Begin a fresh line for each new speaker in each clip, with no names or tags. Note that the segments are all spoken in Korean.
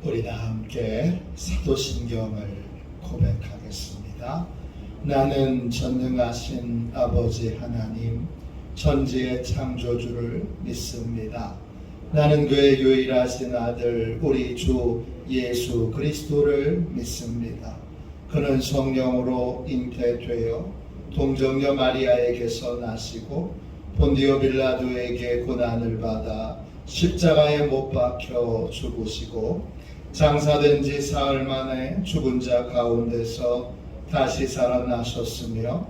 우리 다 함께 사도신경을 고백하겠습니다. 나는 전능하신 아버지 하나님, 천지의 창조주를 믿습니다. 나는 그의 유일하신 아들 우리 주 예수 그리스도를 믿습니다. 그는 성령으로 잉태되어 동정녀 마리아에게서 나시고 본디오 빌라도에게 고난을 받아 십자가에 못 박혀 죽으시고 장사된 지 사흘 만에 죽은 자 가운데서 다시 살아나셨으며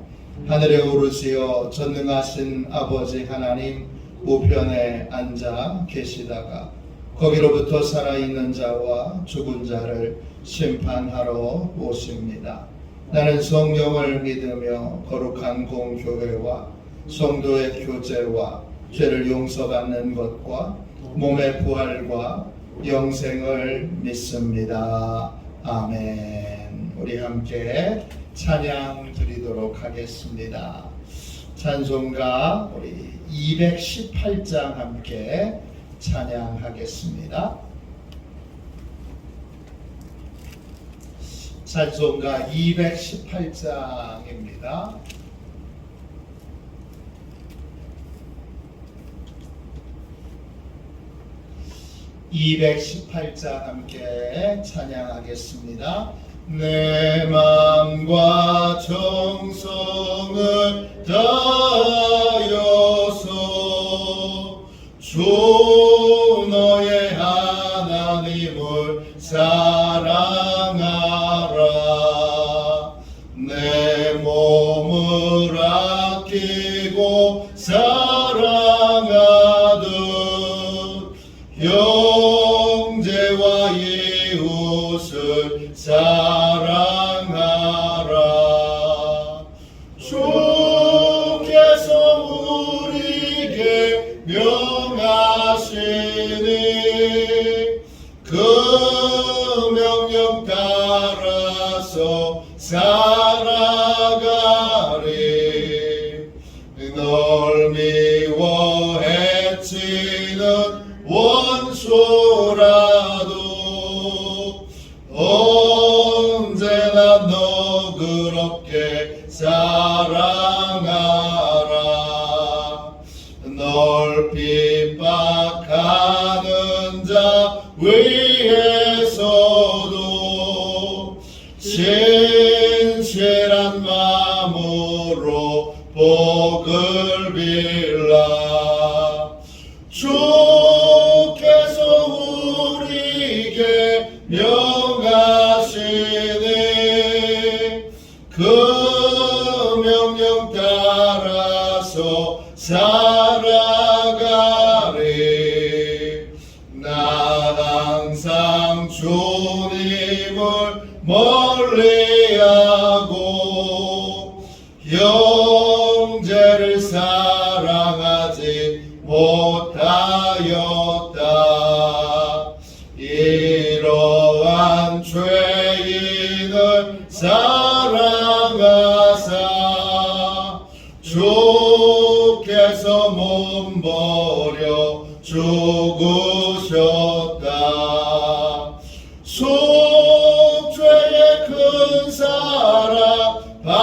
하늘에 오르시어 전능하신 아버지 하나님 우편에 앉아 계시다가 거기로부터 살아있는 자와 죽은 자를 심판하러 오십니다. 나는 성령을 믿으며 거룩한 공교회와 성도의 교제와 죄를 용서받는 것과 몸의 부활과 영생을 믿습니다. 아멘. 우리 함께 찬양 드리도록 하겠습니다. 찬송가 우리 218장 함께 찬양하겠습니다. 찬송가 218장입니다. 함께 찬양하겠습니다. 내 마음과 정성을 다하여서 주 너의 하나님을 사랑하라. 내 몸을 아끼고 사랑하듯 형제와 이웃을 사랑하라. 주께서 우리에게 명하시니 그 명령 따라서 살아가리. 널 미워 해치는 원수라도 언제나 너그럽게 사랑하라. 널 핍박하는 자 위에서도 진실한 마음으로 복을 빌라. 주께서 우리에게 명하시니 그 명령 따라서 살아가리. 나 항상 주님을 멀리하고 형제를 사랑하지 못하였다. 이러한 죄인을 사랑하사 주께서 몸버려 죽으셨다. 속죄의 큰 사랑 받으니모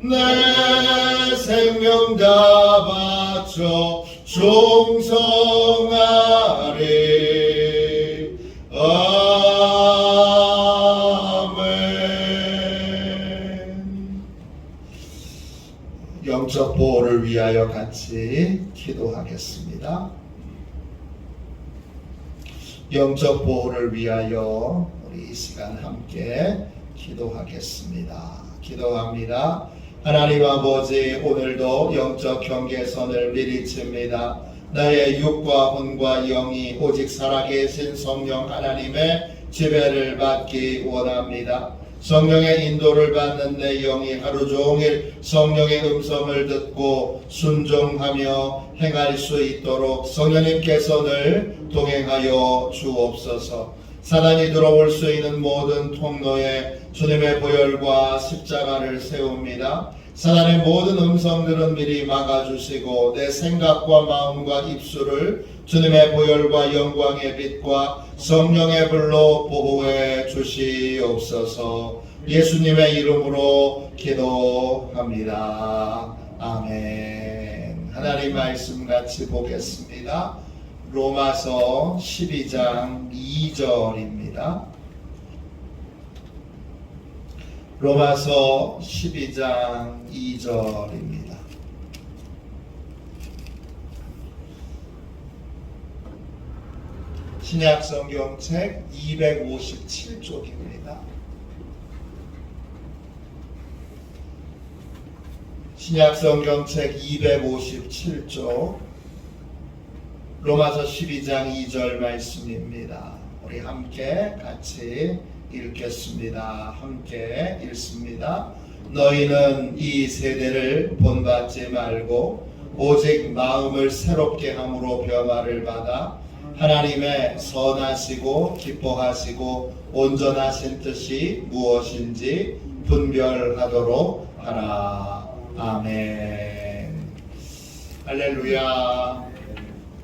내 생명 다 바쳐 충성하리. 아멘. 영적 보호를 위하여 같이 기도하겠습니다. 영적 보호를 위하여 우리 이 시간 함께 기도하겠습니다. 기도합니다. 하나님 아버지, 오늘도 영적 경계선을 미리 칩니다. 나의 육과魂과 영이 오직 살아계신 성령 하나님의 지배를 받기 원합니다. 성령의 인도를 받는 내 영이 하루 종일 성령의 음성을 듣고 순종하며 행할 수 있도록 성령님께서 늘 동행하여 주옵소서. 사단이 들어올 수 있는 모든 통로에 주님의 보혈과 십자가를 세웁니다. 사단의 모든 음성들은 미리 막아주시고 내 생각과 마음과 입술을 주님의 보혈과 영광의 빛과 성령의 불로 보호해 주시옵소서. 예수님의 이름으로 기도합니다. 아멘. 하나님 말씀 같이 보겠습니다. 로마서 12장 2절입니다. 로마서 12장 2절입니다. 신약성경책 257쪽입니다. 신약성경책 257쪽 로마서 12장 2절 말씀입니다. 우리 함께 같이 읽겠습니다. 함께 읽습니다. 너희는 이 세대를 본받지 말고 오직 마음을 새롭게 함으로 변화를 받아 하나님의 선하시고 기뻐하시고 온전하신 뜻이 무엇인지 분별하도록 하라. 아멘. 할렐루야.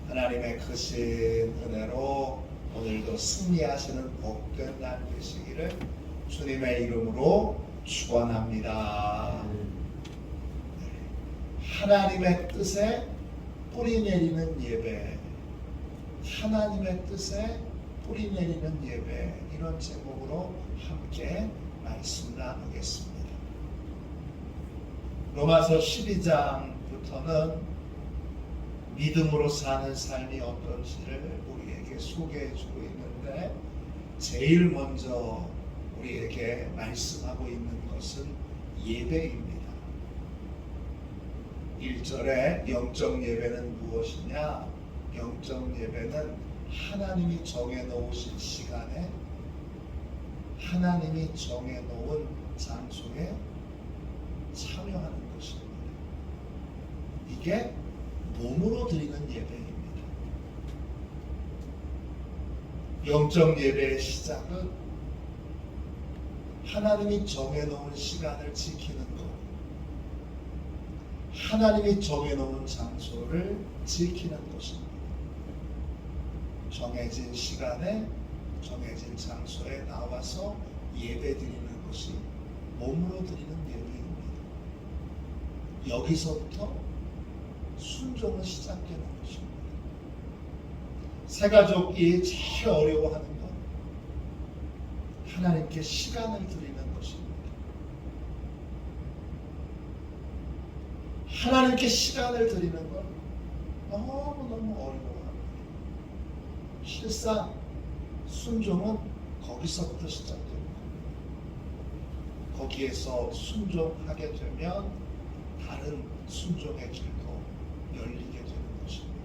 하나님의 크신 은혜로 오늘도 승리하시는 복된 날 되시기를 주님의 이름으로 축원합니다. 하나님의 뜻에 뿌리 내리는 예배, 하나님의 뜻에 뿌리 내리는 예배, 이런 제목으로 함께 말씀 나누겠습니다. 로마서 12장부터는 믿음으로 사는 삶이 어떤지를 우리에게 소개해주고 있는데, 제일 먼저 우리에게 말씀하고 있는 것은 예배입니다. 1절에 영적 예배는 무엇이냐? 영적 예배는 하나님이 정해놓으신 시간에 하나님이 정해놓은 장소에 참여하는 것입니다. 이게 몸으로 드리는 예배입니다. 영적 예배의 시작은 하나님이 정해놓은 시간을 지키는 것, 하나님이 정해놓은 장소를 지키는 것입니다. 정해진 시간에 정해진 장소에 나와서 예배 드리는 것이 몸으로 드리는 예배입니다. 여기서부터 순종은 시작되는 것입니다. 새가족이 제일 어려워하는 건 하나님께 시간을 드리는 것입니다. 하나님께 시간을 드리는 건 너무너무 어려워합니다. 실상 순종은 거기서부터 시작됩니다. 거기에서 순종하게 되면 다른 순종의 길도 열리게 되는 것입니다.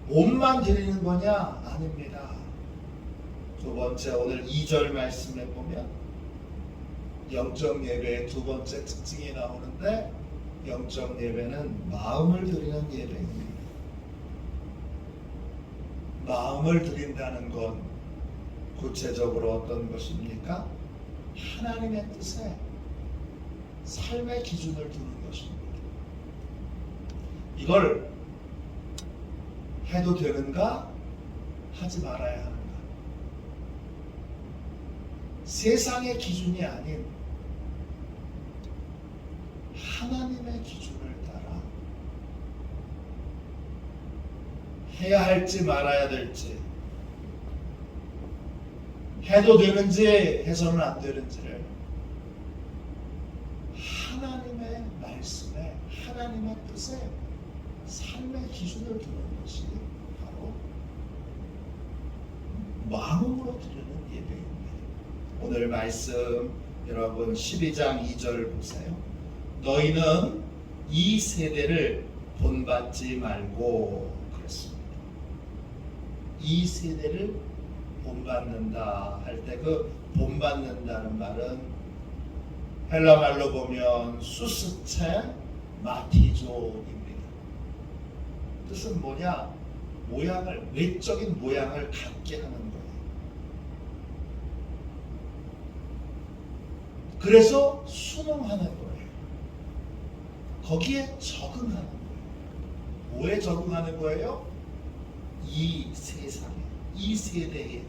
몸만 드리는 거냐? 아닙니다. 두 번째, 오늘 2절 말씀에 보면 영적 예배의 두 번째 특징이 나오는데, 영적 예배는 마음을 드리는 예배입니다. 마음을 드린다는 건 구체적으로 어떤 것입니까? 하나님의 뜻에 삶의 기준을 두는 것입니다. 이걸 해도 되는가? 하지 말아야 하는가? 세상의 기준이 아닌 하나님의 기준을 따라 해야 할지 말아야 될지, 해도 되는지 해서는 안 되는지를 하나님의 말씀에, 하나님의 뜻에 삶의 기준을 두는 것이 바로 마음으로 드리는 예배입니다. 오늘 말씀 여러분 12장 2절 보세요. 너희는 이 세대를 본받지 말고 그랬습니다. 이 세대를 본받는다 할 때 그 본받는다는 말은 헬라 말로 보면 수스체 마티조입니다. 뜻은 뭐냐? 모양을, 외적인 모양을 갖게 하는 거예요. 그래서 순응하는 거예요. 거기에 적응하는 거예요. 뭐에 적응하는 거예요? 이 세상에, 이 세대에,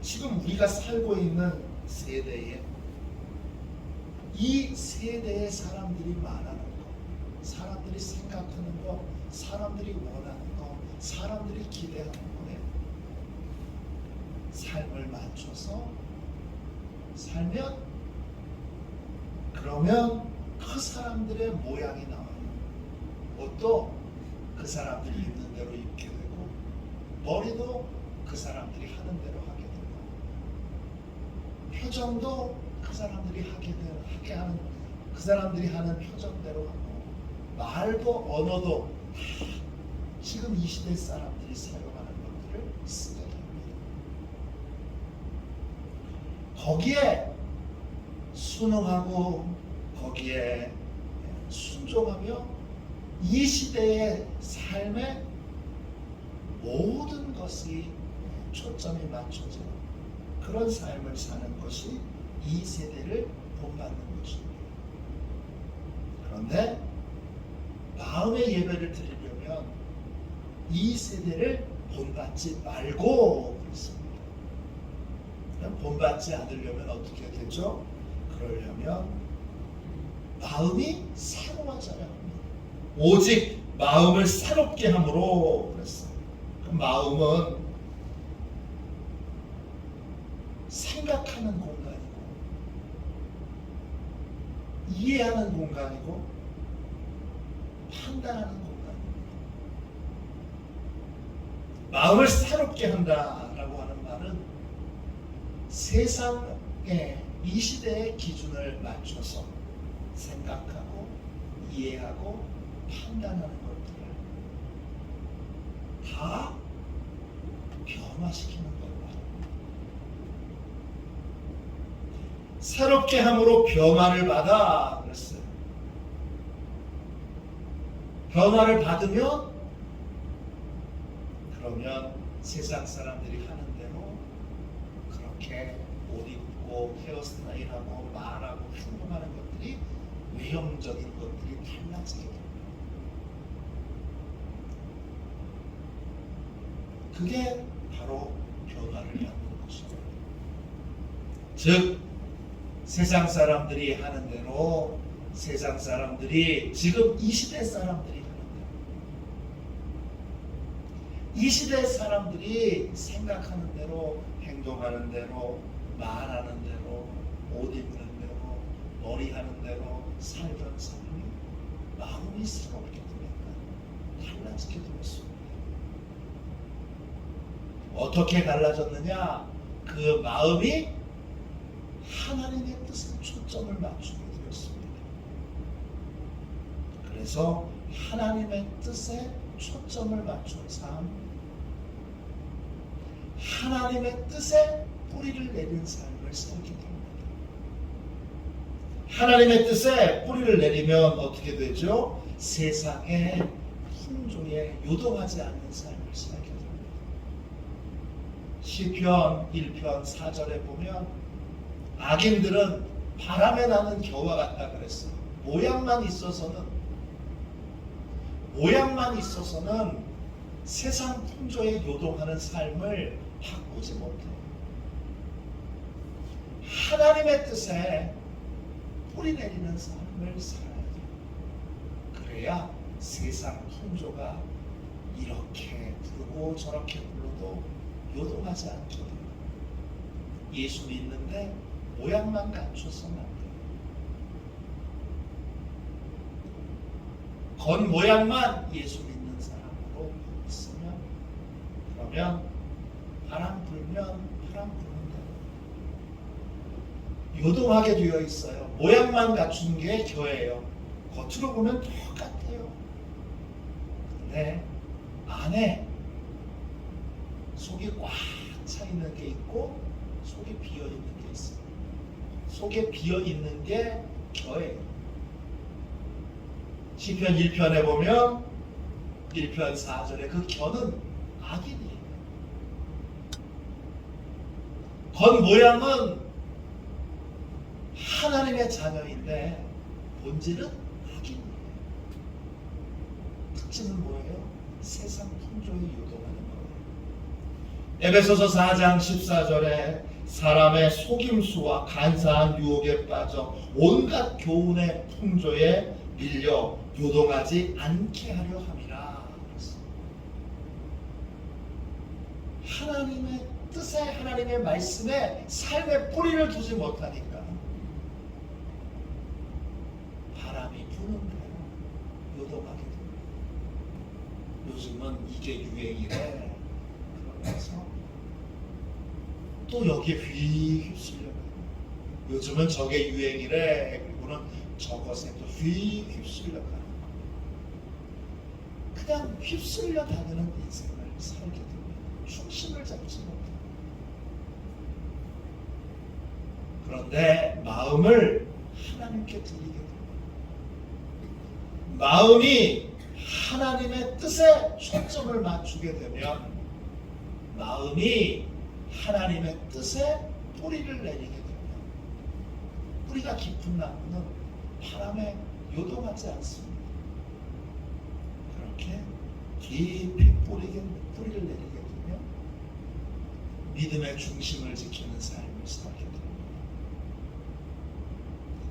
지금 우리가 살고 있는 세대에, 이 세대의 사람들이 말하는 거, 사람들이 생각하는 거, 사람들이 원하는 거, 사람들이 기대하는 거에 삶을 맞춰서 살면, 그러면 그 사람들의 모양이 나와요. 옷도 그 사람들이 입는 대로 입게 되고, 머리도 그 사람들이 하는 대로 하게 되고, 표정도 그 사람들이 하게 하는, 그 사람들이 하는 표정대로 하고, 말도 언어도 지금 이 시대 사람들이 사용하는 것들을 쓰게 됩니다. 거기에 순응하고 거기에 순종하며 이 시대의 삶의 모든 것이 초점이 맞춰져 그런 삶을 사는 것이 이 세대를 본받는 것입니다. 그런데 마음의 예배를 드리려면 이 세대를 본받지 말고 그렇습니다. 본받지 않으려면 어떻게 되죠? 그러려면 마음이 새로워져야 합니다. 오직 마음을 새롭게 함으로 그랬어요. 그 마음은 생각하는 공간이고 이해하는 공간이고 판단하는 공간입니다. 마음을 새롭게 한다라고 하는 말은 세상의 이 시대의 기준을 맞춰서 생각하고 이해하고 판단하는 것들을 다 변화시키는 걸 말합니다. 새롭게 함으로 변화를 받아 그랬어요. 변화를 받으면 그러면 세상 사람들이 하는 대로 그렇게 옷 입고 헤어스타일하고 말하고 행동하는 것들이 외형적인 것들이 달라지게 됩니다. 그게 바로 변화를 갖는 것입니다. 즉 세상 사람들이 하는 대로 세상 사람들이 지금 이 시대 사람들이 하는 대로 이 시대 사람들이 생각하는 대로 행동하는 대로 말하는 대로 옷 입는 대로 머리 하는 대로 살던 삶이 마음이 새롭게 되니까 달라지게 되었습니다. 어떻게 달라졌느냐? 그 마음이 하나님의 뜻에 초점을 맞추게 되었습니다. 그래서 하나님의 뜻에 초점을 맞춘 삶, 하나님의 뜻에 뿌리를 내린 삶을 살게 됩니다. 하나님의 뜻에 뿌리를 내리면 어떻게 되죠? 세상의 풍조에 요동하지 않는 삶을 살게 됩니다. 시편 1편 4절에 보면 악인들은 바람에 나는 겨와 같다 그랬어요. 모양만 있어서는 세상 풍조에 요동하는 삶을 바꾸지 못해요. 하나님의 뜻에 뿌리 내리는 삶을 살아야 돼요. 그래야 세상 풍조가 이렇게 부르고 저렇게 불러도 요동하지 않게 돼요. 예수 믿는데 모양만 갖춰서는 안 돼요. 겉모양만 예수 믿는 사람으로 있으면 그러면 바람 불면 바람 부는 대로 요동하게 되어 있어요. 모양만 갖춘 게 교회예요. 겉으로 보면 똑같아요. 근데 안에 속이 꽉 차 있는 게 있고 속이 비어 있는 게 있어요. 속에 비어 있는 게 교회예요. 시편 1편에 보면 1편 4절에 그 겨는 악인이에요. 겉모양은 하나님의 자녀인데 본질은 악인이에요. 특징은 뭐예요? 세상 풍조에 요동하는 거예요. 에베소서 4장 14절에 사람의 속임수와 간사한 유혹에 빠져 온갖 교훈의 풍조에 밀려 요동하지 않게 하려 함이라. 하나님의 뜻에, 하나님의 말씀에 삶의 뿌리를 두지 못하니까 바람이 부는 대로 요동하게 됩니다. 요즘은 이게 유행이래. 그러면서 또 여기에 휘휩쓸려가요. 요즘은 저게 유행이래. 그리고는 저것에 또 휘휩쓸려가요. 그냥 휩쓸려 다니는 인생을 살게 됩니다. 중심을 잡지 못해요. 그런데 마음을 하나님께 드리게 됩니다. 마음이 하나님의 뜻에 초점을 맞추게 되면 마음이 하나님의 뜻에 뿌리를 내리게 되면 뿌리가 깊은 나무는 바람에 요동하지 않습니다. 그렇게 깊이 뿌리를 내리게 되면 믿음의 중심을 지키는 삶을 살게 됩니다.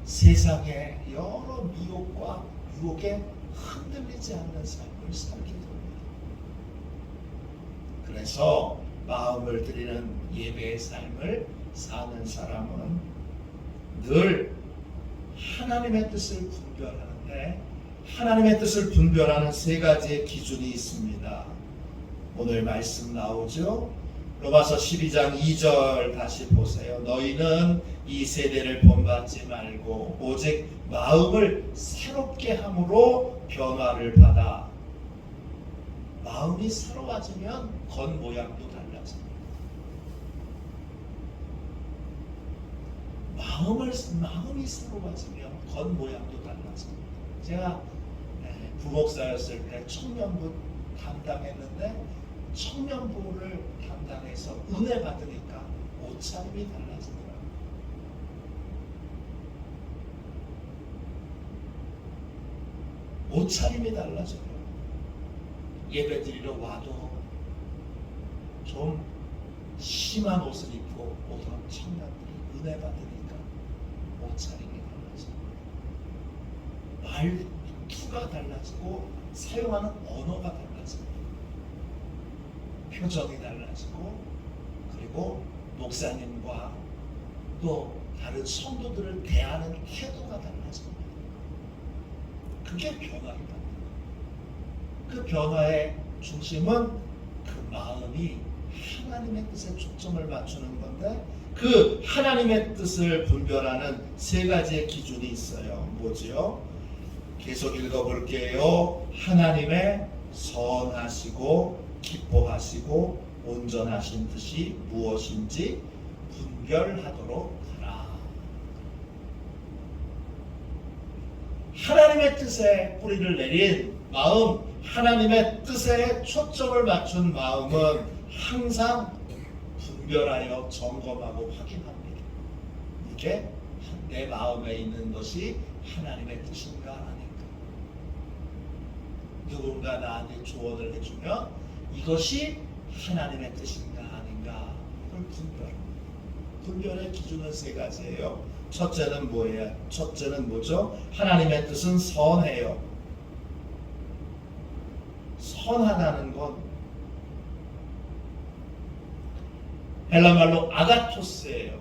세상의 여러 미혹과 유혹에 흔들리지 않는 삶을 살게 됩니다. 그래서 마음을 드리는 예배의 삶을 사는 사람은 늘 하나님의 뜻을 분별하는데 하나님의 뜻을 분별하는 세 가지의 기준이 있습니다. 오늘 말씀 나오죠? 로마서 12장 2절 다시 보세요. 너희는 이 세대를 본받지 말고 오직 마음을 새롭게 함으로 변화를 받아. 마음이 새로워지면 겉모양도 달라집니다. 마음이 새로워지면 겉모양도 달라집니다. 제가 부목사였을 때 청년부 담당했는데 청년부를 담당해서 은혜 받으니까 옷차림이 달라지더라고요. 옷차림이 달라져요. 예배드리러 와도 좀 심한 옷을 입고 오던 청년들이 은혜 받으니까 옷차림이 달라져요. 말투가 달라지고 사용하는 언어가 달라져요. 표정이 달라지고 그리고 목사님과 또 다른 성도들을 대하는 태도가 달라집니다. 그게 변화입니다. 그 변화의 중심은 그 마음이 하나님의 뜻에 초점을 맞추는 건데 그 하나님의 뜻을 분별하는 세 가지의 기준이 있어요. 뭐지요? 계속 읽어볼게요. 하나님의 선하시고 기뻐하시고 온전하신 뜻이 무엇인지 분별하도록 하라. 하나님의 뜻에 뿌리를 내린 마음, 하나님의 뜻에 초점을 맞춘 마음은 항상 분별하여 점검하고 확인합니다. 이게 내 마음에 있는 것이 하나님의 뜻인가 아닌가. 누군가 나한테 조언을 해주면 이것이 하나님의 뜻인가 아닌가. 이걸 분별의 기준은 세 가지예요. 첫째는 뭐예요? 첫째는 뭐죠? 하나님의 뜻은 선해요. 선하다는 건 헬라말로 아가토스예요.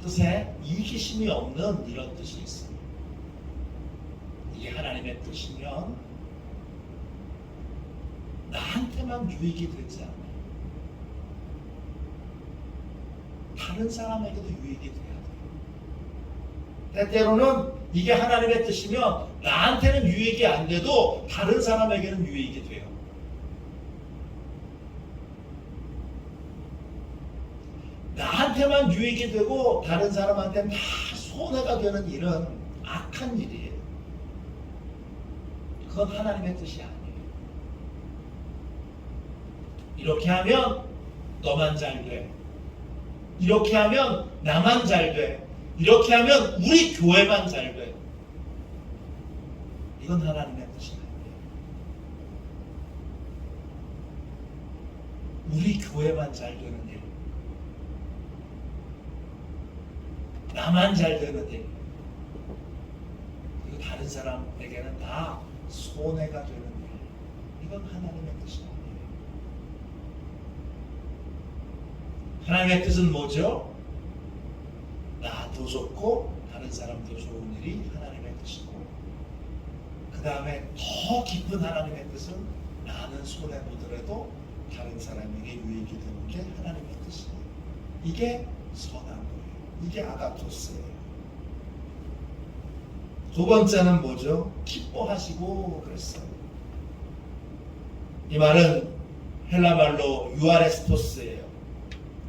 뜻에 이기심이 없는 이런 뜻이 있습니다. 이게 하나님의 뜻이면 나한테만 유익이 되지 않아요. 다른 사람에게도 유익이 돼야 돼요. 때때로는 이게 하나님의 뜻이면 나한테는 유익이 안 돼도 다른 사람에게는 유익이 돼요. 나한테만 유익이 되고 다른 사람한테는 다 손해가 되는 일은 악한 일이에요. 그건 하나님의 뜻이 아니에요. 이렇게 하면 너만 잘 돼. 이렇게 하면 나만 잘 돼. 이렇게 하면 우리 교회만 잘 돼. 이건 하나님의 뜻이 아니에요. 우리 교회만 잘 되는 일, 나만 잘 되는 일, 그리고 다른 사람에게는 다 손해가 되는 일, 이건 하나님의 뜻이 아니에요. 하나님의 뜻은 뭐죠? 나도 좋고 다른 사람도 좋은 일이 하나님의 뜻이고, 그 다음에 더 깊은 하나님의 뜻은 나는 손해보더라도 다른 사람에게 유익이 되는 게 하나님의 뜻이에요. 이게 선한 거예요. 이게 아가토스예요. 두 번째는 뭐죠? 기뻐하시고 그랬어요. 이 말은 헬라 말로 유아레스토스예요.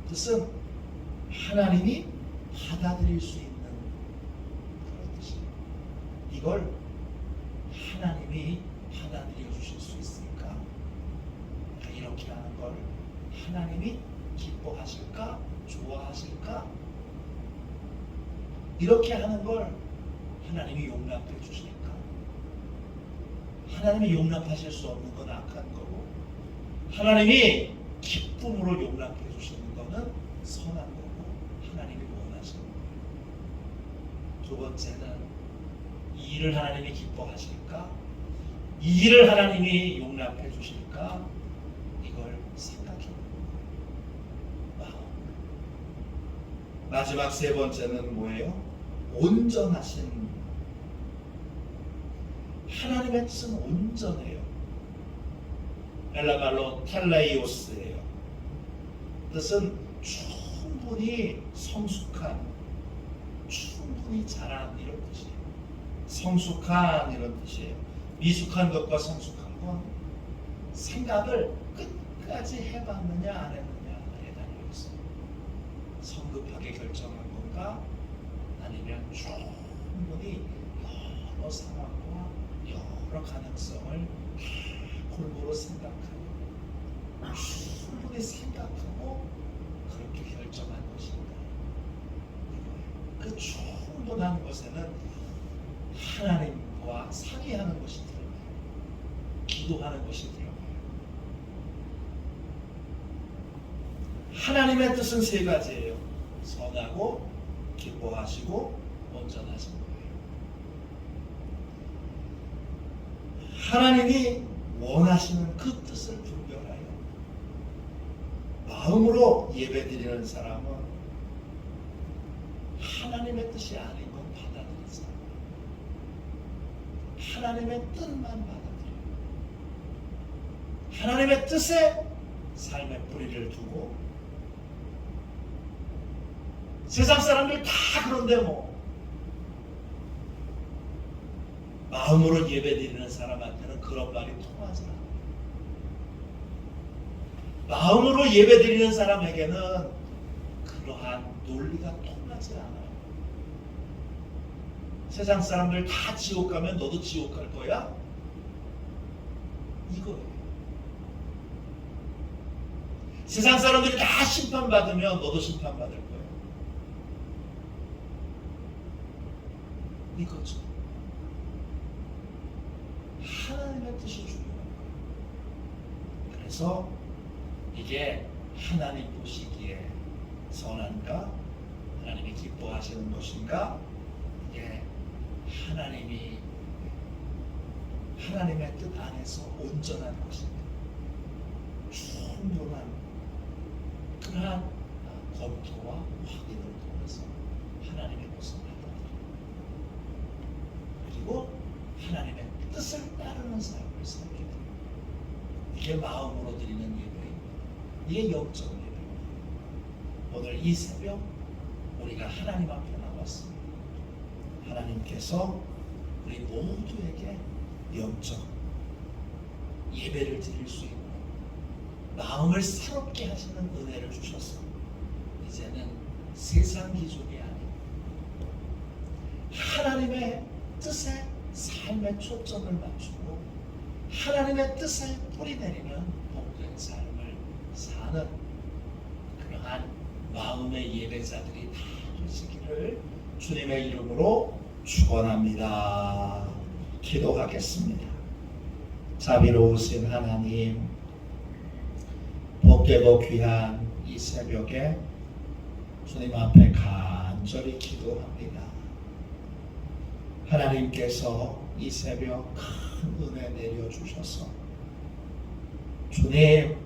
뜻은 하나님이 받아들일 수 있는 그런 뜻이에요. 이걸 하나님이 받아들여 주실 수 있을까? 이렇게 하는 걸 하나님이 기뻐하실까? 좋아하실까? 이렇게 하는 걸 하나님이 용납해 주실까? 하나님이 용납하실 수 없는 건 악한 거고, 하나님이 기쁨으로 용납해 주시는 거는 선한 거고, 하나님이 원하시는 거예요. 두 번째는 이 일을 하나님이 기뻐하실까? 이 일을 하나님이 용납해 주실까? 이걸 생각해 보는 거예요. 마지막 세 번째는 뭐예요? 온전하신. 하나님의 뜻은 온전해요. 헬라 말로 텔레이오스예요. 뜻은 충분히 성숙한, 충분히 자란 이런 뜻이에요. 성숙한 이런 뜻이에요. 미숙한 것과 성숙한 건 생각을 끝까지 해봤느냐 안 했느냐에 달려 있어요. 성급하게 결정한 건가, 아니면 충분히 여러 상황과 여러 가능성을 골고루 생각하고 충분히 생각하고 그렇게 결정한 것인가. 그 충분한 것에는 하나님과 상의하는 것이 들어가요. 기도하는 것이 들어가요. 하나님의 뜻은 세 가지예요. 선하고 기뻐하시고 온전하신 거예요. 하나님이 원하시는 그 뜻을 분별하여 마음으로 예배드리는 사람은 하나님의 뜻이 아닌 건 받아들인 사람이에요. 하나님의 뜻만 받아들여요. 하나님의 뜻에 삶의 뿌리를 두고, 세상 사람들 다 그런데 뭐 마음으로 예배드리는 사람한테는 그런 말이 통하지 않아요. 마음으로 예배드리는 사람에게는 그러한 논리가 통하지 않아요. 세상 사람들 다 지옥 가면 너도 지옥 갈 거야? 이거예요. 세상 사람들이 다 심판받으면 너도 심판받을 거예요. 이거죠. 하나님의 뜻이 중요한 거예요. 그래서 이게 하나님 보시기에 선한가? 하나님이 기뻐하시는 것인가? 이게 하나님의 뜻 안에서 온전한 것인가? 충분한 그러한 검토와 확인을 통해서 하나님의 것을 받아들여요. 그리고 하나님의 뜻을 따르는 삶을 살게 돼요. 이게 마음으로 드리는 예배입니다. 이게 영적 예배입니다. 오늘 이 새벽 우리가 하나님 앞에 나왔습니다. 하나님께서 우리 모두에게 영적 예배를 드릴 수 있는 마음을 새롭게 하시는 은혜를 주셔서 이제는 세상 기준이 아닌 하나님의 뜻에 삶의 초점을 맞추고 하나님의 뜻에 뿌리 내리는 복된 삶을 사는 그러한 마음의 예배자들이 다 되시기를 주님의 이름으로 축원합니다. 기도하겠습니다. 자비로우신 하나님, 복되고 귀한 이 새벽에 주님 앞에 간절히 기도합니다. 하나님께서 이 새벽 큰 은혜 내려주셔서 주님,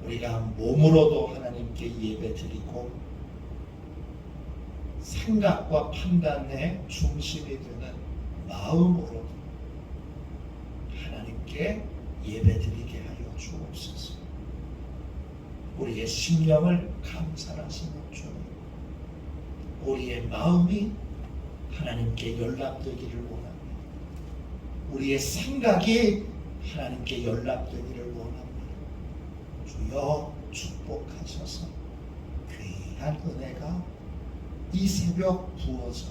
우리가 몸으로도 하나님께 예배드리고 생각과 판단의 중심이 되는 마음으로도 하나님께 예배드리게 하여 주옵소서. 우리의 심령을 감찰하시는 주님, 우리의 마음이 하나님께 연락되기를 원합니다. 우리의 생각이 하나님께 연락되기를 원합니다. 주여 축복하셔서 귀한 은혜가 이 새벽 부어서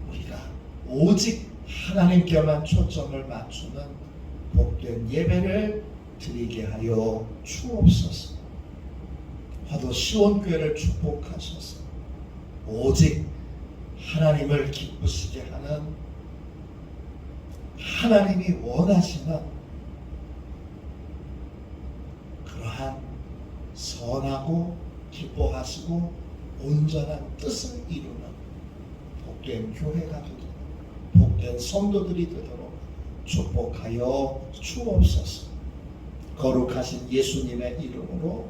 우리가 오직 하나님께만 초점을 맞추는 복된 예배를 드리게 하여 주옵소서. 화도 시온교회를 축복하셔서 오직 하나님을 기쁘시게 하는, 하나님이 원하시는 그러한 선하고 기뻐하시고 온전한 뜻을 이루는 복된 교회가 되도록, 복된 성도들이 되도록 축복하여 주옵소서. 거룩하신 예수님의 이름으로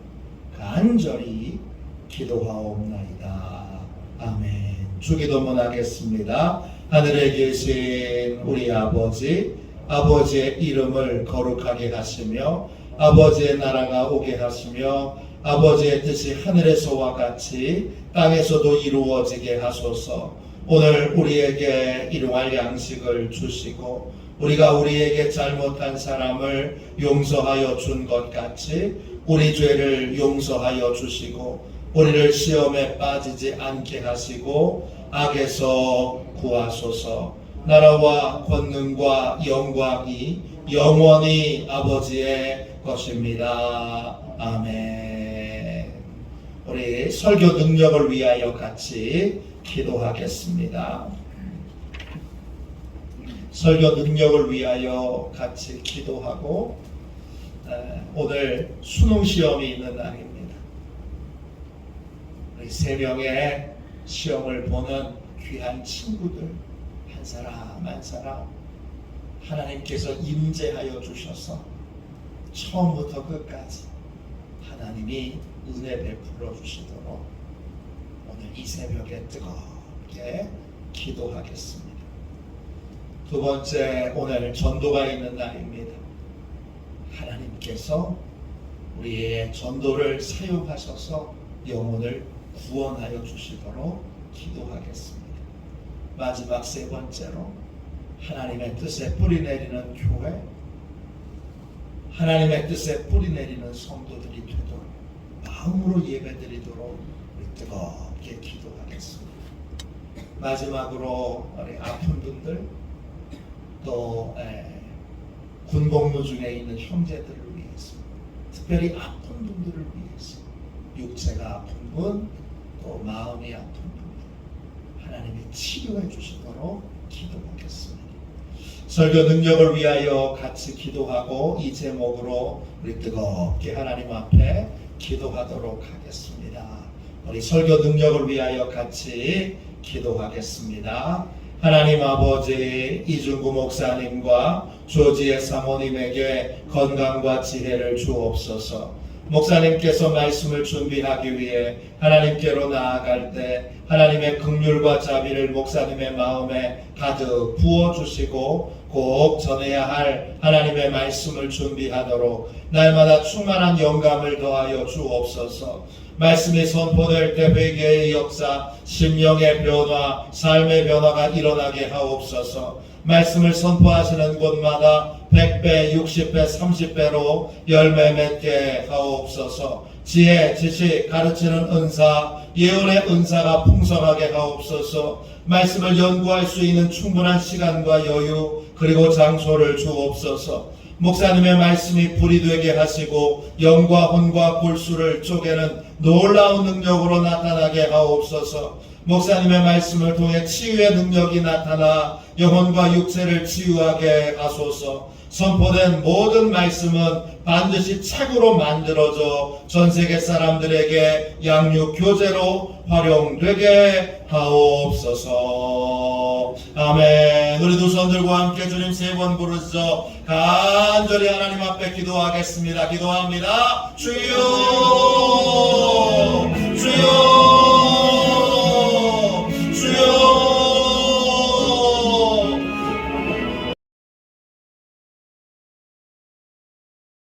간절히 기도하옵나이다. 아멘. 주기도문 하겠습니다. 하늘에 계신 우리 아버지, 아버지의 이름을 거룩하게 하시며 아버지의 나라가 오게 하시며 아버지의 뜻이 하늘에서와 같이 땅에서도 이루어지게 하소서. 오늘 우리에게 일용할 양식을 주시고 우리가 우리에게 잘못한 사람을 용서하여 준 것 같이 우리 죄를 용서하여 주시고 우리를 시험에 빠지지 않게 하시고 악에서 구하소서. 나라와 권능과 영광이 영원히 아버지의 것입니다. 아멘. 우리 설교 능력을 위하여 같이 기도하겠습니다. 설교 능력을 위하여 같이 기도하고, 오늘 수능 시험이 있는 날입니다. 우리 3명의 시험을 보는 귀한 친구들 한 사람 한 사람 하나님께서 임재하여 주셔서 처음부터 끝까지 하나님이 은혜 베풀어 주시도록 오늘 이 새벽에 뜨겁게 기도하겠습니다. 두 번째, 오늘 전도가 있는 날입니다. 하나님께서 우리의 전도를 사용하셔서 영혼을 구원하여 주시도록 기도하겠습니다. 마지막 세 번째로, 하나님의 뜻에 뿌리 내리는 교회, 하나님의 뜻에 뿌리 내리는 성도들이 되도록 마음으로 예배드리도록 우리 뜨겁게 기도하겠습니다. 마지막으로 우리 아픈 분들, 또 군복무 중에 있는 형제들을 위해서, 특별히 아픈 분들을 위해서, 육체가 아픈 분, 또 마음이 아픈 분, 하나님이 치료해 주시도록 기도하겠습니다. 설교 능력을 위하여 같이 기도하고 이 제목으로 우리 뜨겁게 하나님 앞에 기도하도록 하겠습니다. 우리 설교 능력을 위하여 같이 기도하겠습니다. 하나님 아버지, 이중구 목사님과 조지의 사모님에게 건강과 지혜를 주옵소서. 목사님께서 말씀을 준비하기 위해 하나님께로 나아갈 때 하나님의 긍휼과 자비를 목사님의 마음에 가득 부어주시고 꼭 전해야 할 하나님의 말씀을 준비하도록 날마다 충만한 영감을 더하여 주옵소서. 말씀이 선포될 때 회개의 역사, 심령의 변화, 삶의 변화가 일어나게 하옵소서. 말씀을 선포하시는 곳마다 100배, 60배, 30배로 열매 맺게 하옵소서. 지혜, 지식, 가르치는 은사, 예언의 은사가 풍성하게 하옵소서. 말씀을 연구할 수 있는 충분한 시간과 여유, 그리고 장소를 주옵소서. 목사님의 말씀이 불이 되게 하시고 영과 혼과 골수를 쪼개는 놀라운 능력으로 나타나게 하옵소서. 목사님의 말씀을 통해 치유의 능력이 나타나 영혼과 육체를 치유하게 하소서. 선포된 모든 말씀은 반드시 책으로 만들어져 전 세계 사람들에게 양육 교재로 활용되게 하옵소서. 아멘. 우리 두 손 들고 함께 주님 세 번 부르짖어 간절히 하나님 앞에 기도하겠습니다. 기도합니다. 주여, 주여.